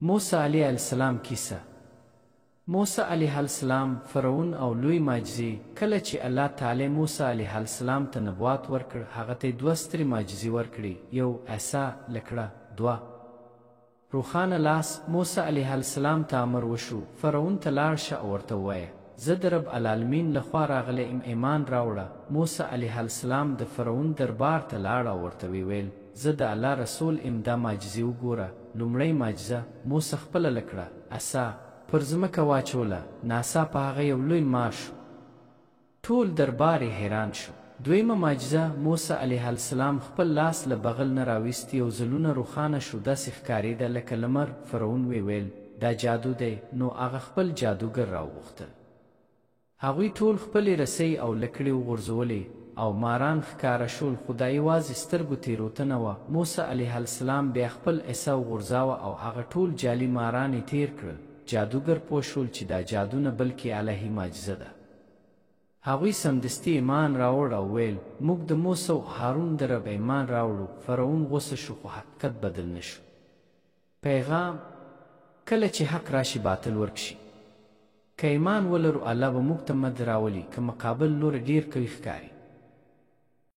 موسی علیه السلام کیسه. موسی علیه السلام فرعون او لوی معجزې کله چې الله تعالی موسی علیه السلام ته نبوت ورکړ هغه ته دوه سترې معجزې ورکړې، یو عصا لکړه، دوه روښانه لاس. موسی علیه السلام ته امر وشو فرعون ته لاړ شه او ورته ووایه زه د رب العالمین لخوا راغلی ام، ایمان راوړه. موسی علیه السلام د فرعون دربار ته لاړ او ورته ویل زه د الله رسول ام، دا معجزې وګوره. لومړۍ معجزه، موسی خپله لکړه عصا پر ځمکه واچوله، ناڅاپه هغه یو لوی مار شو، ټول دربار یې حیران شو. دویمه معجزه، موسی علیه السلام خپل لاس له بغل نه راویست، یو ځلونه روښانه شو، داسې ښکارېده لکه لمر. فرعون ویل دا جادو دی. نو هغه خپل جادوګر راوغوښتل، هغوی ټول خپلې رسۍ او لکړې وغورځولې او ماران ښکاره شول، خو دا یوازې سترګو تېروتنه وه. موسی علیه السلام بیا خپل عصا وغورځاوه او هغه ټول جعلي ماران یې تېر کړل. جادوګر پوه شول چې دا جادو نه بلکې الهي معجزه ده. هغوی سمدستي ایمان راوړ او ویل موږ د موسی او هارون د رب ایمان راوړو. فرعون غوسه شو خو حقیقت بدل نه شو. پیغام: کله چې حق راشي باطل ورک شي. که ایمان ولرو الله به موږ ته مد راولي، که مقابل لوری ډیر قوي ښکاري.